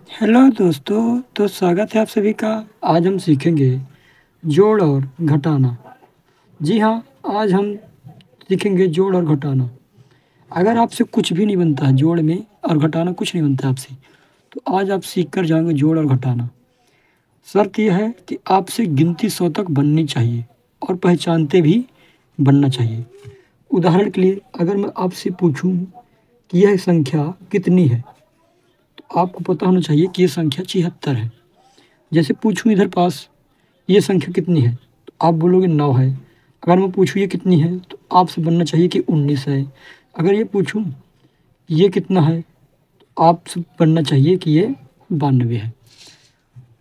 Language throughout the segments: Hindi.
हेलो दोस्तों। तो स्वागत है आप सभी का। आज हम सीखेंगे जोड़ और घटाना। जी हाँ, आज हम सीखेंगे जोड़ और घटाना। अगर आपसे कुछ भी नहीं बनता है जोड़ में और घटाना कुछ नहीं बनता है आपसे, तो आज आप सीख कर जाएंगे जोड़ और घटाना। शर्त यह है कि आपसे गिनती 100 तक बननी चाहिए और पहचानते भी बनना चाहिए। उदाहरण के लिए अगर मैं आपसे पूछूं कि यह संख्या कितनी है, तो आपको पता होना चाहिए कि यह संख्या 76 है। जैसे पूछूं इधर पास ये संख्या कितनी है, तो आप बोलोगे 9 है। अगर मैं पूछूं ये कितनी है, तो आपसे बनना चाहिए कि 19 है। अगर ये पूछूं ये कितना है, तो आपसे बनना चाहिए कि ये 92 है।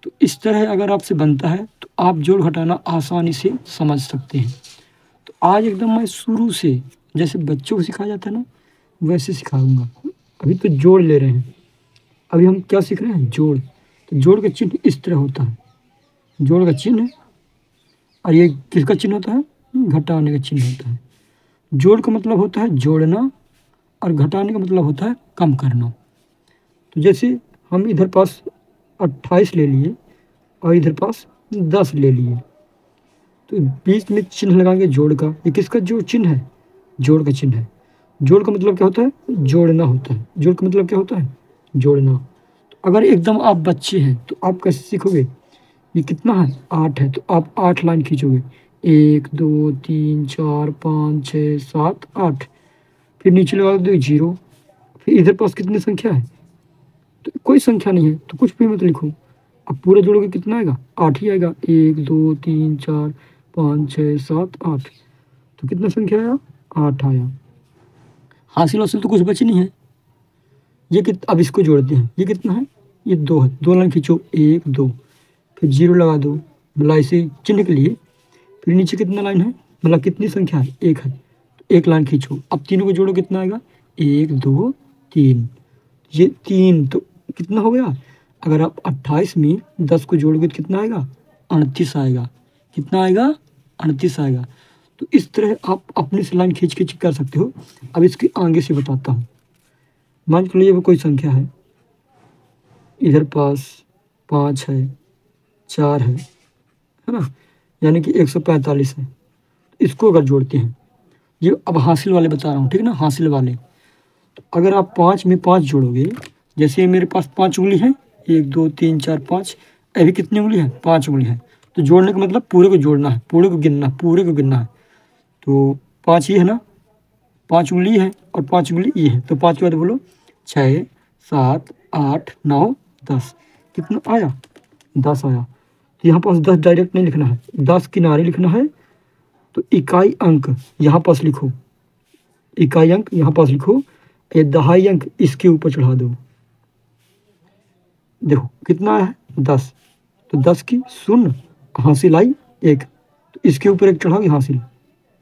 तो इस तरह अगर आपसे बनता है तो आप जोड़ घटाना आसानी से समझ सकते हैं। तो आज एकदम मैं शुरू से जैसे बच्चों को सिखाया जाता है ना, वैसे सिखाऊंगा। अभी तो जोड़ ले रहे हैं, अभी हम क्या सीख रहे हैं? जोड़। तो जोड़ का चिन्ह इस तरह होता है। जोड़ का चिन्ह, और ये किसका चिन्ह होता है? घटाने का चिन्ह होता है। जोड़ का मतलब होता है जोड़ना और घटाने का मतलब होता है कम करना। तो जैसे हम इधर पास 28 ले लिए और इधर पास 10 ले लिए, तो बीच में चिन्ह लगाएंगे जोड़ का। ये किसका जो चिन्ह है? जोड़ का चिन्ह है। जोड़ का मतलब क्या होता है? जोड़ना होता है। जोड़ का मतलब क्या होता है? जोड़ना। तो अगर एकदम आप बच्चे हैं तो आप कैसे सीखोगे? ये कितना है? 8 है, तो आप 8 लाइन खींचोगे। 1 2 3 4 5 6 7 8। फिर नीचे लगा दो 0। फिर इधर पास कितनी संख्या है? तो कोई संख्या नहीं है, तो कुछ भी मत लिखो। अब पूरे जोड़ोगे कितना आएगा? 8 ही आएगा। 1 2 3 4 5 6 7 8। तो कितना संख्या आया? 8 आया। हासिल हासिल तो कुछ बची नहीं है। ये अब इसको जोड़ते हैं। ये कितना है? ये 2 है। 2 लाइन खींचो। 1 2, फिर 0 लगा दो मतलब इसे चिन्ह के लिए। फिर नीचे कितना लाइन है, मतलब कितनी संख्या है? 1 है, तो 1 लाइन खींचो। अब तीनों को जोड़ो, कितना आएगा? 1 2 3। ये 3 तो कितना हो गया? अगर आप 28 में 10 को जोड़ोगे तो कितना आएगा? 38 आएगा। कितना आएगा? 38 आएगा। तो इस तरह आप अपने से लाइन खींच खींच कर सकते हो। अब इसके आगे से बताता हूँ। मान के लिए वो कोई संख्या है, इधर पास 5 है, 4 है ना, यानी कि 145 है। इसको अगर जोड़ते हैं, ये अब हासिल वाले बता रहा हूँ, ठीक है ना, हासिल वाले। तो अगर आप 5 में 5 जोड़ोगे, जैसे मेरे पास 5 उंगली है, 1 2 3 4 5, अभी कितनी उंगली है? 5 उंगली है। तो जोड़ने का मतलब पूरे को जोड़ना है, पूरे को गिनना, पूरे को गिनना है। तो 5 ये है ना, 5 उंगली है और 5 उंगली ये है। तो 5 के बाद बोलो 6 7 8 9 10। कितना आया? 10 आया। तो यहाँ पास 10 डायरेक्ट नहीं लिखना है, 10 किनारे लिखना है। तो इकाई अंक यहाँ पास लिखो, इकाई अंक यहाँ पास लिखो, ये दहाई अंक इसके ऊपर चढ़ा दो। देखो कितना है? 10। तो 10 की शून्य, हासिल आई 1, तो इसके ऊपर 1 चढ़ाओगे, हासिल।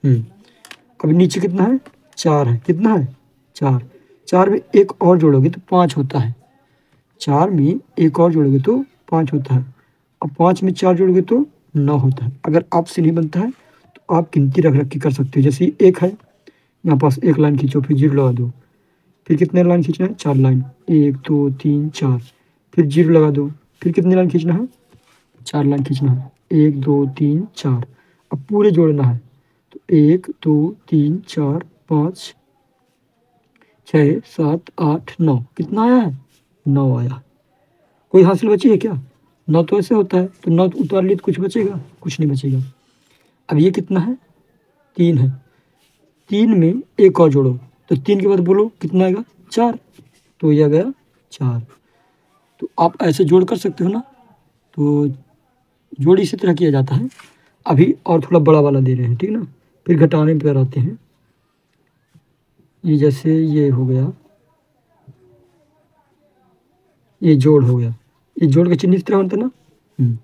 अब नीचे कितना है? 4 है। कितना है? 4। 4 में 1 और जोड़ोगे तो 5 होता है। 4 में 1 और जोड़ोगे तो 5 होता है। अब 5 में 4 जोड़ोगे तो 9 होता है। अगर आपसे नहीं बनता है तो आप गिनती रख रख के कर सकते हो। जैसे 1 है, यहाँ पास 1 लाइन खींचो, फिर 0 लगा दो। फिर कितने लाइन खींचना है? 4 लाइन। 1 2 3 4, फिर 0 लगा दो। फिर कितनी लाइन खींचना है? 4 लाइन खींचना है। 1 2 3 4। अब पूरे जोड़ना है। तो 1 2 3 4 5 6 7 8 9। कितना आया है? 9 आया। कोई हासिल बची है क्या? 9 तो ऐसे होता है, तो 9 उतार लिए तो कुछ बचेगा? कुछ नहीं बचेगा। अब ये कितना है? 3 है। 3 में 1 और जोड़ो, तो 3 के बाद बोलो कितना आएगा? 4। तो ये आ गया 4। तो आप ऐसे जोड़ कर सकते हो ना। तो जोड़ इसी तरह किया जाता है। अभी और थोड़ा बड़ा वाला दे रहे हैं, ठीक ना। फिर घटाने पर आते हैं। ये जैसे ये हो गया, ये जोड़ हो गया। ये जोड़ का चिन्ह इस तरह बनता है ना।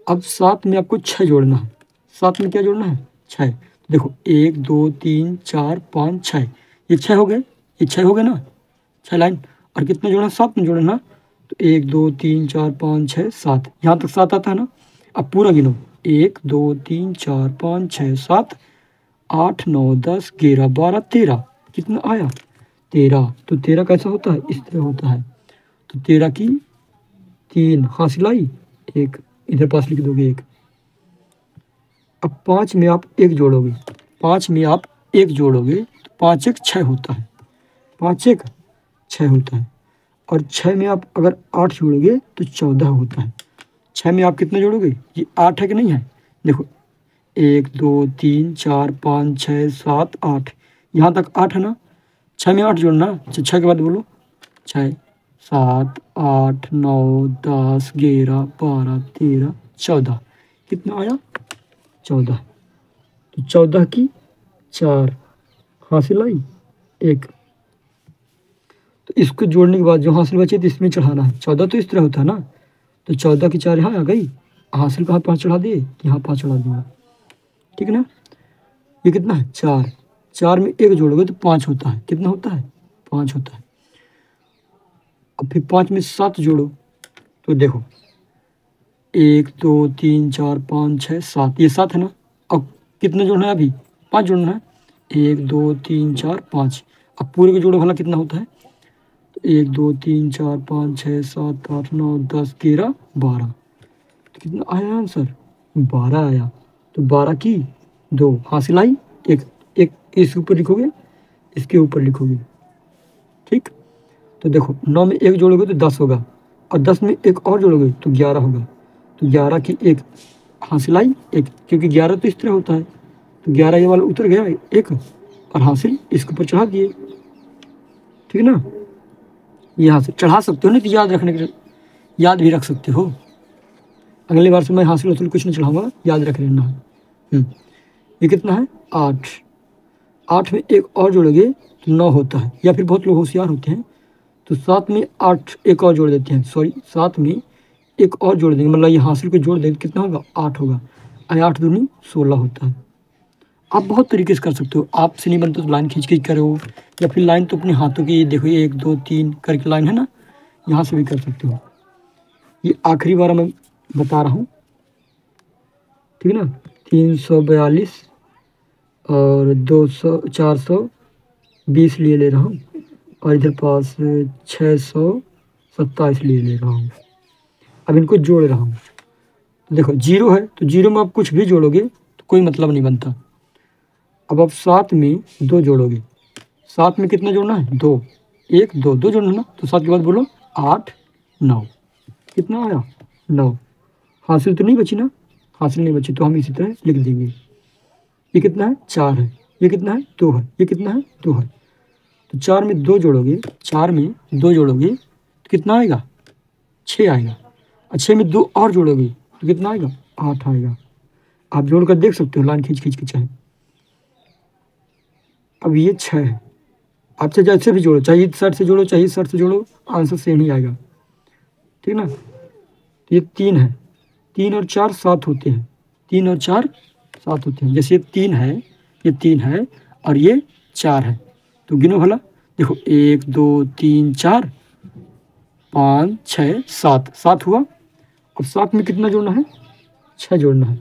अब 7 में आपको 6 जोड़ना है। 7 में क्या जोड़ना है? 6। देखो 1 2 3 4 5 6, ये 6 हो गए। ये 6 हो गए ना, 6 लाइन। और कितना जोड़ना? 7 में जोड़ना। तो 1 2 3 4 5 6 7, यहाँ तक 7 आता है ना। अब पूरा गिनो, 1 2 3 4 5 6 7 8 9 10 11 12 13। कितना आया? 13। तो 13 कैसा होता है? इस तरह होता है। तो 13 की 3 हासिल आई, 1 इधर पास लिख दोगे 1। अब 5 में आप 1 जोड़ोगे, 5 में आप 1 जोड़ोगे तो 5 1 6 होता है, 5 1 6 होता है। और 6 में आप अगर 8 जोड़ोगे तो 14 होता है। 6 में आप कितना जोड़ोगे, ये 8 है कि नहीं है, देखो 1 2 3 4 5 6 7 8, यहाँ तक 8 है ना। 6 में 8 जोड़ना, अच्छा 6 के बाद बोलो 6 7 8 9 10 11 12 13 14, कितना आया 14। तो 14 की 4 हासिल आई 1। तो इसको जोड़ने के बाद जो हासिल बचे तो इसमें चढ़ाना है। 14 तो इस तरह होता है ना, तो 14 की 4 यहाँ आ गई, हासिल का 5 चढ़ा दिए, यहाँ 5 चढ़ा दिया, ठीक है ना। ये कितना है 4, 4 में 1 जोड़ोगे तो 5 होता है, कितना होता है 5 होता है। अब फिर 5 में 7 जोड़ो तो देखो 1 2 3 4 5 6 7, ये 7 है ना। अब कितना जोड़ना है, अभी 5 जोड़ना है, 1 2 3 4 5। अब पूरे को जोड़ो भला कितना होता है, 1 2 3 4 5 6 7 8 9 10 11 12, तो कितना आया आंसर 12 आया। तो 12 की 2 हासिल आई, एक एक इसके ऊपर लिखोगे, इसके ऊपर लिखोगे, ठीक। तो देखो 9 में 1 जोड़ोगे तो 10 होगा, और 10 में 1 और जोड़ोगे तो 11 होगा। तो 11 की 1 हासिल आई 1, क्योंकि 11 तो इस तरह होता है, तो 11 ये वाला उतर गया 1, और हासिल इसके ऊपर चढ़ा दिए, ठीक है ना। यहाँ से चढ़ा सकते हो, नहीं तो याद रखने के लिए याद भी रख सकते हो। अगली बार से मैं हासिल हासिल कुछ नहीं चढ़ाऊंगा, याद रख लेना है। ये कितना है 8, 8 में 1 और जोड़ोगे तो 9 होता है, या फिर बहुत लोग होशियार होते हैं तो 7 में 8 एक और जोड़ देते हैं, सॉरी 7 में 1 और जोड़ देंगे, मतलब ये हासिल को जोड़ देंगे कितना होगा 8 होगा, 8 दूनी 16 होता है। आप बहुत तरीके से कर सकते हो, आपसे नहीं बनता तो लाइन खींच खींच करो, या फिर लाइन तो अपने हाथों की देखो 1 2 3 करके लाइन है ना, यहाँ से भी कर सकते हो। ये आखिरी बार मैं बता रहा हूँ, ठीक है ना। 342 और 200 420 लिए ले रहा हूँ, और इधर पास 627 लिए ले रहा हूँ। अब इनको जोड़ रहा हूँ, तो देखो 0 है तो 0 में आप कुछ भी जोड़ोगे तो कोई मतलब नहीं बनता। अब आप 7 में 2 जोड़ोगे, 7 में कितना जोड़ना है 2, 1 2 2 जोड़ना ना, तो 7 के बाद बोलो 8 9, कितना आया 9। हासिल तो नहीं बची ना, हासिल नहीं बची तो हम इसी तरह लिख देंगे। ये कितना है 4 है, ये कितना है 2 है, ये कितना है 2 है। तो 4 में 2 जोड़ोगे, 4 में 2 जोड़ोगे तो कितना आएगा 6 आएगा, और 6 में 2 और जोड़ोगे तो कितना आएगा 8 आएगा। आप जोड़ कर देख सकते हो लाइन खींच खींच के चाहे। अब ये 6 है, आप चाहे जैसे भी जोड़ो, चाहे इस साइड से जोड़ो चाहे इस साइड से जोड़ो, आंसर सेम ही आएगा, ठीक ना। तो ये 3 है, 3 और 4 7 होते हैं, 3 और 4 7 होते हैं। जैसे ये 3 है, ये 3 है और ये 4 है, तो गिनो भला, देखो 1 2 3 4 5 6 7, 7 हुआ। अब 7 में कितना जोड़ना है 6 जोड़ना है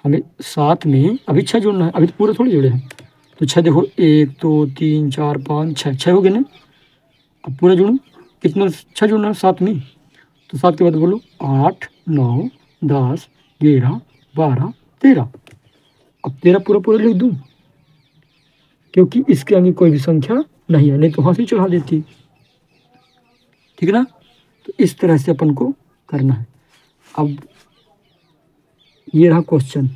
हमें, 7 में अभी 6 जोड़ना है, अभी तो पूरा थोड़ी जोड़े हैं। तो 6 देखो 1 2 3 4 5 6, 6 हो गए ना। अब पूरा जोड़ो, कितना 6 जोड़ना है 7 में, तो 7 के बाद बोलो 8 9 10 11 12 13। अब 13 पूरा पूरा लिख दूँ, क्योंकि इसके आगे कोई भी संख्या नहीं है, नहीं तो हासिल चढ़ा देती, ठीक है ना। तो इस तरह से अपन को करना है। अब ये रहा क्वेश्चन,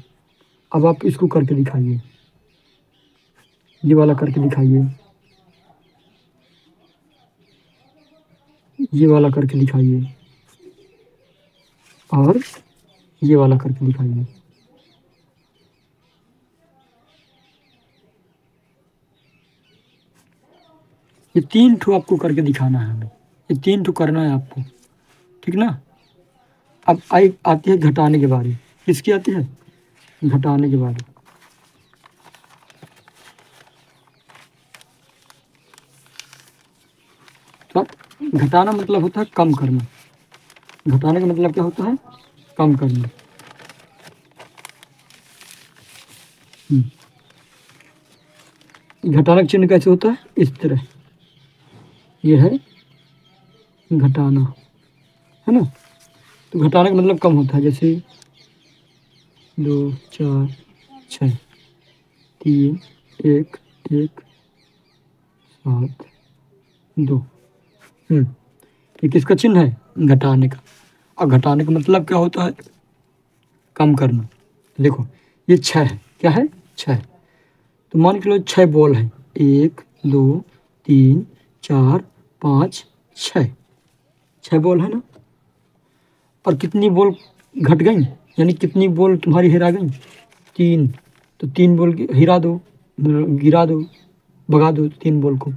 अब आप इसको करके दिखाइए, ये वाला करके दिखाइए, ये वाला करके दिखाइए, और ये वाला करके दिखाइए। ये 3 ठो आपको करके दिखाना है हमें, ये 3 ठो करना है आपको, ठीक ना। अब आती है घटाने के बारे, किसकी आती है घटाने के बारे। तो घटाना मतलब होता है कम करना, घटाने का मतलब क्या होता है कम करना। घटाना का चिन्ह कैसे होता है इस तरह, ये है घटाना, है ना। तो घटाने का मतलब कम होता है, जैसे 2 4 6 3 1 1 7 2। ये किसका चिन्ह है? घटाने का। और घटाने का मतलब क्या होता है? कम करना। देखो ये 6 है, क्या है? 6। तो मान के लो 6 बॉल है, 1 2 3 4 5 6, 6 बॉल है ना। और कितनी बॉल घट गई, यानी कितनी बॉल तुम्हारी हेरा गई? 3। तो 3 बॉल हिरा दो, गिरा दो, भगा दो 3 बॉल को।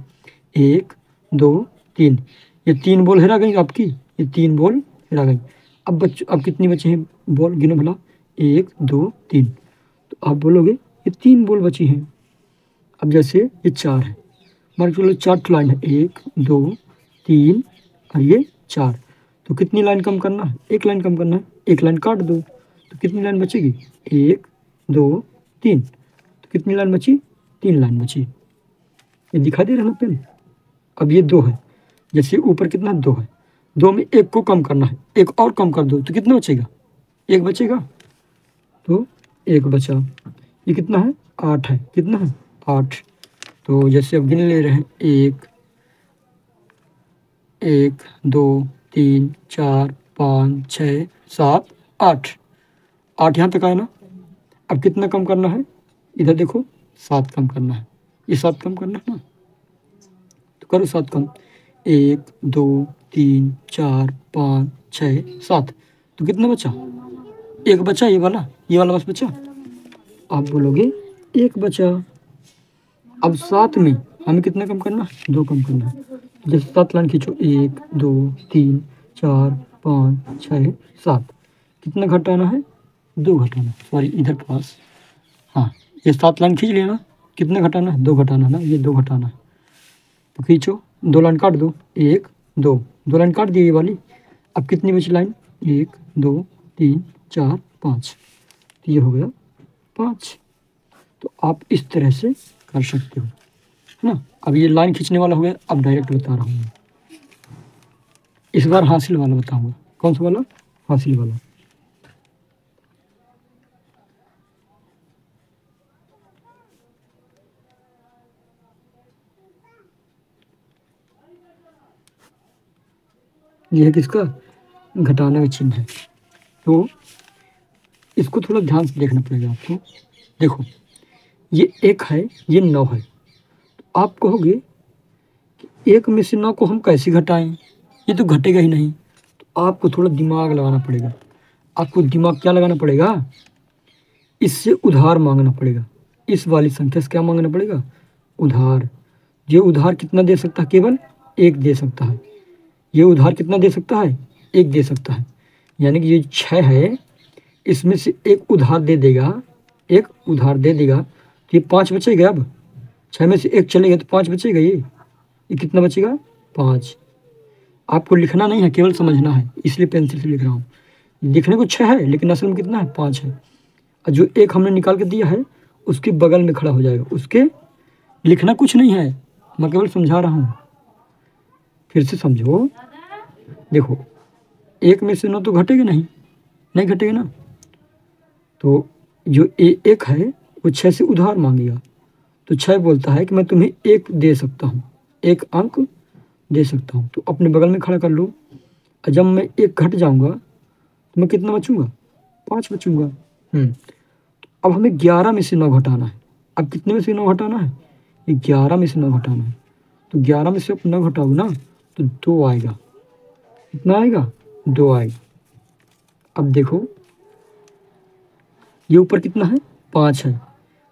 1 2 3, ये 3 बॉल हेरा गई आपकी, ये 3 बॉल हेरा गई। अब कितनी बची हैं बॉल? गिनो भला। 1 2 3। तो आप बोलोगे ये 3 बॉल बची हैं। अब जैसे ये 4 है, मान के चलो 4 लाइन है, 1 2 3 और ये 4। तो कितनी लाइन कम करना है? 1 लाइन कम करना है, 1 लाइन काट दो। तो कितनी लाइन बचेगी? 1 2 3। तो कितनी लाइन बची? 3 लाइन बची। ये दिखाई दे रहा है ना पेन? अब ये 2 है, जैसे ऊपर कितना 2 है, 2 में 1 को कम करना है, 1 और कम कर दो तो कितना बचेगा? 1 बचेगा। तो 1 बचा। ये कितना है? 8 है। कितना है? 8। तो जैसे अब गिन ले रहे हैं, 1 1 2 3 4 5 6 7 8। 8 यहाँ तक आया ना। अब कितना कम करना है? इधर देखो, 7 कम करना है। ये 7 कम करना है ना, तो करो 7 कम। 1 2 3 4 5 6 7। तो कितना बचा? 1 बचा, ये वाला बस बचा। आप बोलोगे 1 बचा। अब 7 में हमें कितना कम करना है? 2 कम करना है। जैसे 7 लाइन खींचो, 1 2 3 4 5 6 7। कितना घटाना है? 2 घटाना, सॉरी इधर पास। हाँ, ये 7 लाइन खींच लिया ना। कितना घटाना है? 2 घटाना है ना, ये 2 घटाना है। तो खींचो, 2 लाइन काट दो, 1 2, 2 लाइन काट दी ये वाली। अब कितनी बची लाइन? 1 2 3 4 5। तो ये हो गया 5। तो आप इस तरह से कर सकते हो, है ना। अब ये लाइन खींचने वाला हो गया। अब डायरेक्ट बता रहा हूँ मैं, इस बार हासिल वाला बताऊंगा। कौन सा वाला? हासिल वाला। ये है किसका? घटाने का चिन्ह है। तो इसको थोड़ा ध्यान से देखना पड़ेगा आपको। देखो ये 1 है, ये 9 है। तो आप कहोगे कि 1 में से 9 को हम कैसे घटाएं, ये तो घटेगा ही नहीं। तो आपको थोड़ा दिमाग लगाना पड़ेगा। आपको दिमाग क्या लगाना पड़ेगा? इससे उधार मांगना पड़ेगा। इस वाली संख्या से क्या मांगना पड़ेगा? उधार। ये उधार कितना दे सकता है? केवल 1 दे सकता है। ये उधार कितना दे सकता है? 1 दे सकता है। यानी कि ये 6 है, इसमें से 1 उधार दे देगा, 1 उधार दे देगा। तो ये 5 बचेगा। अब 6 में से 1 चलेगा तो 5 बचेगा। ये कितना बचेगा? 5। आपको लिखना नहीं है, केवल समझना है, इसलिए पेंसिल से लिख रहा हूँ। लिखने को 6 है, लेकिन असल में कितना है? 5 है। और जो 1 हमने निकाल के दिया है उसके बगल में खड़ा हो जाएगा। उसके लिखना कुछ नहीं है, मैं केवल समझा रहा हूँ। फिर से समझो। देखो 1 में से 9 तो घटेगा नहीं, नहीं घटेगा ना। तो जो 1 है वो 6 से उधार मांगेगा। तो 6 बोलता है कि मैं तुम्हें 1 दे सकता हूँ, 1 अंक दे सकता हूँ। तो अपने बगल में खड़ा कर लो। और जब मैं 1 घट जाऊँगा तो मैं कितना बचूँगा? 5 बचूँगा। अब हमें 11 में से 9 घटाना है। अब कितने में से 9 घटाना है? ये 11 में से 9 घटाना है। तो 11 में से आप 9 घटाओगे ना तो 2 आएगा। कितना आएगा? 2 आएगा। अब देखो ये ऊपर कितना है? 5 है।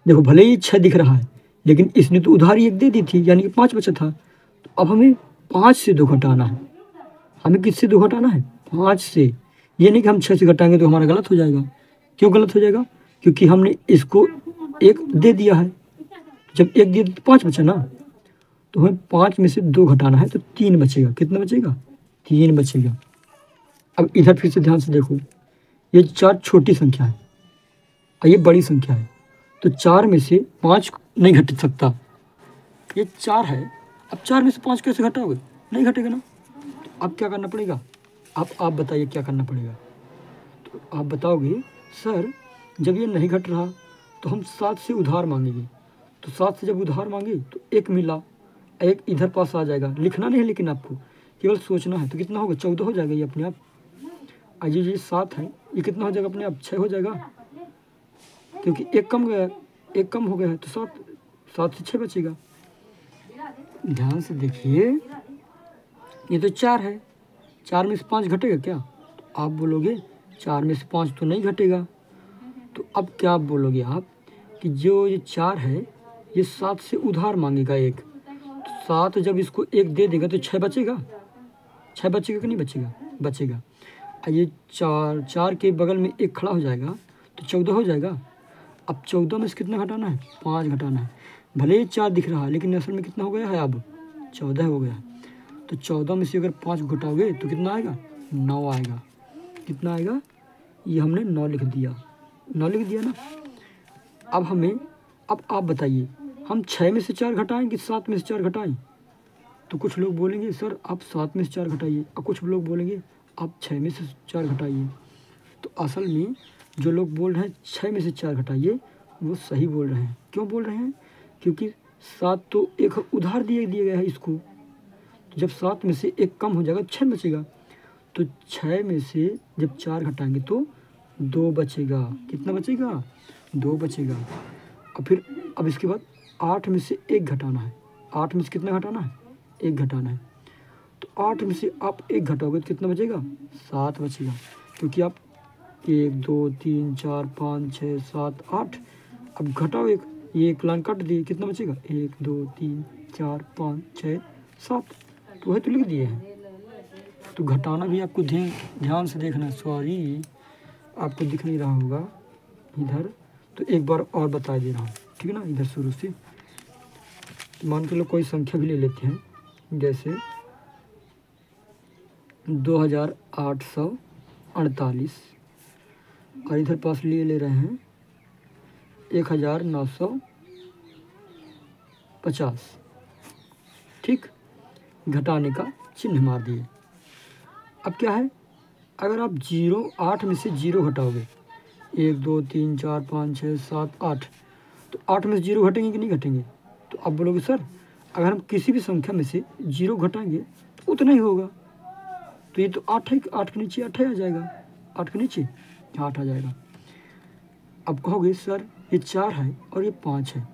देखो भले ही 6 दिख रहा है, लेकिन इसने तो उधार 1 दे दी थी, यानी कि 5 बचा था। तो अब हमें 5 से 2 घटाना है। हमें किससे 2 घटाना है? 5 से। ये नहीं कि हम 6 से घटाएंगे तो हमारा गलत हो जाएगा। क्यों गलत हो जाएगा? क्योंकि हमने इसको 1 दे दिया है। जब 1 दिया तो 5 बचा ना। तो हमें 5 में से 2 घटाना है तो 3 बचेगा। कितना बचेगा? 3 बचेगा। अब इधर फिर से ध्यान से देखो, ये 4 छोटी संख्या है और ये बड़ी संख्या है। तो 4 में से 5 नहीं घट सकता, ये 4 है। अब 4 में से 5 कैसे घटाओगे? नहीं घटेगा ना। तो अब क्या करना पड़ेगा? आप बताइए क्या करना पड़ेगा? आप बताओगे सर जब ये नहीं घट रहा तो हम 7 से उधार मांगेंगे, तो 7 से जब उधार मांगे तो एक मिला, एक इधर पास आ जाएगा, लिखना नहीं है लेकिन आपको केवल सोचना है। तो कितना होगा, 14 हो जाएगा ये अपने आप। आज ये 7 है, ये कितना हो जाएगा अपने आप, 6 हो जाएगा, क्योंकि एक कम गया, एक कम हो गया है, तो 7 से 6 बचेगा। ध्यान से देखिए, ये तो 4 है, 4 में से 5 घटेगा क्या? तो आप बोलोगे 4 में से 5 तो नहीं घटेगा। तो अब क्या आप बोलोगे आप कि जो ये 4 है ये 7 से उधार मांगेगा एक, तो 7 जब इसको एक दे देगा तो 6 बचेगा, 6 बचेगा कि नहीं बचेगा? बचेगा। ये 4 के बगल में एक खड़ा हो जाएगा तो 14 हो जाएगा। अब 14 में से कितना घटाना है, 5 घटाना है। भले ही 4 दिख रहा है लेकिन असल में कितना हो गया है, अब 14 हो गया। तो 14 में से अगर 5 घटाओगे तो कितना आएगा, 9 आएगा। कितना आएगा, ये हमने 9 लिख दिया, 9 लिख दिया ना। अब आप बताइए हम 6 में से 4 घटाएं कि 7 में से 4 घटाएं? तो कुछ लोग बोलेंगे सर आप 7 में से 4 घटाइए, और कुछ लोग बोलेंगे आप 6 में से 4 घटाइए। तो असल में जो लोग बोल रहे हैं 6 में से 4 घटाइए वो सही बोल रहे हैं। क्यों बोल रहे हैं? क्योंकि 7 तो एक उधार दिया गया है इसको, तो जब 7 में से एक कम हो जाएगा 6 बचेगा। तो 6 में से जब 4 घटाएंगे तो 2 बचेगा। कितना बचेगा, 2 बचेगा। और फिर अब इसके बाद 8 में से 1 घटाना है। 8 में से कितना घटाना है, 1 घटाना है। तो 8 में से आप 1 घटाओगे तो कितना बचेगा, 7 बचेगा। क्योंकि आप 1 2 3 4 5 6 7 8, अब घटाओ एक, ये एक लाइन काट दिए, कितना बचेगा, 1 2 3 4 5 6 7, तो वही तो लिख दिए हैं। तो घटाना भी आपको ध्यान से देखना। सॉरी आपको दिख नहीं रहा होगा इधर, तो एक बार और बता दे रहा हूँ, ठीक है ना। इधर शुरू से मान के लो कोई संख्या भी ले लेते हैं, जैसे 2848, और इधर पास ले रहे हैं 1950, ठीक। घटाने का चिन्ह मार दिए। अब क्या है, अगर आप 8 में से 0 घटाओगे, 1 2 3 4 5 6 7 8, तो 8 में से 0 घटेंगे कि नहीं घटेंगे? तो आप बोलोगे सर अगर हम किसी भी संख्या में से 0 घटाएंगे तो उतना ही होगा। तो ये तो 8 है, 8 के नीचे 8 आ जाएगा, 8 के नीचे 8 आ जाएगा। अब कहोगे सर ये 4 है और ये 5 है,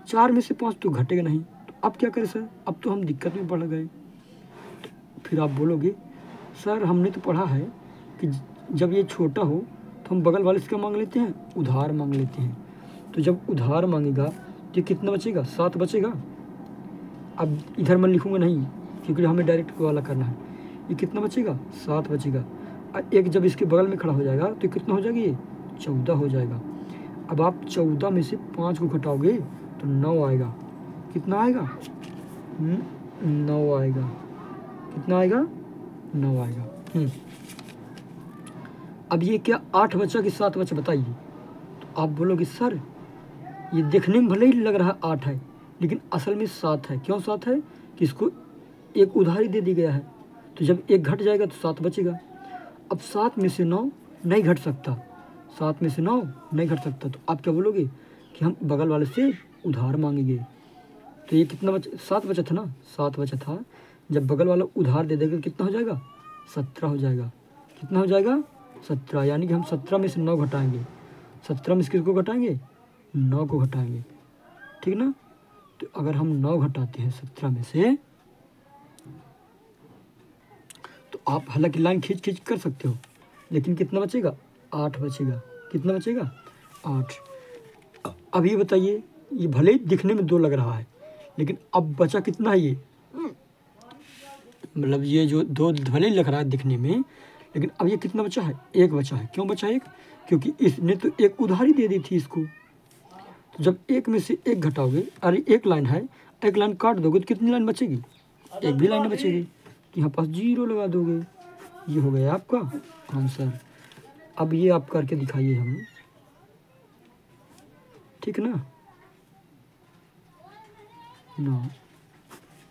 4 में से 5 तो घटेगा नहीं, तो अब क्या करें सर, अब तो हम दिक्कत में पड़ गए। तो फिर आप बोलोगे सर हमने तो पढ़ा है कि जब ये छोटा हो तो हम बगल वाले से क्या मांग लेते हैं, उधार मांग लेते हैं। तो जब उधार मांगेगा तो कितना बचेगा, 7 बचेगा। अब इधर मैं लिखूँगा नहीं क्योंकि हमें डायरेक्ट वाला करना है। ये कितना बचेगा, 7 बचेगा। एक जब इसके बगल में खड़ा हो जाएगा तो कितना हो जाएगा, ये 14 हो जाएगा। अब आप 14 में से 5 को घटाओगे तो 9 आएगा। कितना आएगा, 9 आएगा। कितना आएगा, 9 आएगा। अब ये क्या 8 बचा कि 7 बचा बताइए? तो आप बोलोगे सर ये देखने में भले ही लग रहा है 8 है लेकिन असल में 7 है। क्यों 7 है कि इसको एक उधारी दे दी गया है, तो जब एक घट जाएगा तो 7 बचेगा। अब 7 में से 9 नहीं घट सकता, 7 में से 9 नहीं घट सकता। तो आप क्या बोलोगे कि हम बगल वाले से उधार मांगेंगे। तो ये कितना 7 बचा था ना, 7 बचा था। जब बगल वाला उधार दे देगा कितना हो जाएगा, 17 हो जाएगा। कितना हो जाएगा, 17। यानी कि हम 17 में से 9 घटाएंगे। 17 में से किसको घटाएंगे, 9 को घटाएंगे, ठीक ना। तो अगर हम 9 घटाते हैं 17 में से, तो आप हालांकि लाइन खींच कर सकते हो, लेकिन कितना बचेगा, 8 बचेगा। कितना बचेगा, 8। अब ये बताइए, ये भले ही दिखने में 2 लग रहा है लेकिन अब बचा कितना है, ये मतलब ये जो 2 भले ही लग रहा है दिखने में, लेकिन अब ये कितना बचा है, 1 बचा है। क्यों बचा 1, क्योंकि इसने तो एक उधारी दे दी थी इसको। तो जब 1 में से 1 घटाओगे, अरे 1 लाइन है, 1 लाइन काट दोगे तो कितनी लाइन बचेगी, 1 भी लाइन बचेगी। तो यहाँ पास 0 लगा दोगे। ये हो गया आपका आंसर। अब ये आप करके दिखाइए हमें, ठीक ना।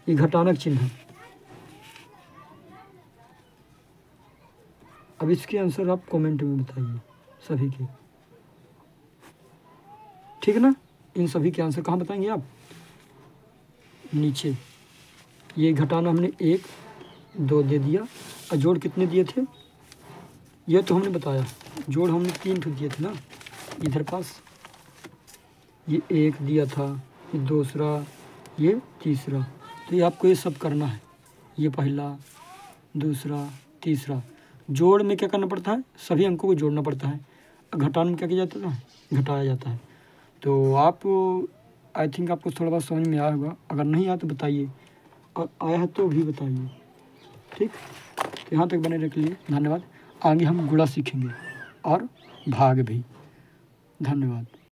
ये घटाना चिन्ह है। अब इसके आंसर आप कमेंट में बताइए सभी के, ठीक है ना। इन सभी के आंसर कहाँ बताएंगे आप, नीचे। ये घटाना हमने 1 2 दे दिया, और जोड़ कितने दिए थे, ये तो हमने बताया, जोड़ हमने 3 तो दिए थे ना इधर पास। ये 1 दिया था, ये दूसरा, ये तीसरा। तो ये आपको ये सब करना है, ये पहला, दूसरा, तीसरा। जोड़ में क्या करना पड़ता है, सभी अंकों को जोड़ना पड़ता है। घटाने में क्या किया जाता है, घटाया जाता है। तो आप आई थिंक आपको थोड़ा बहुत समझ में आया होगा, अगर नहीं आया तो बताइए, और आया है तो भी बताइए, ठीक। तो यहाँ तक बने रहने के लिए धन्यवाद। आगे हम गुणा सीखेंगे और भाग भी। धन्यवाद।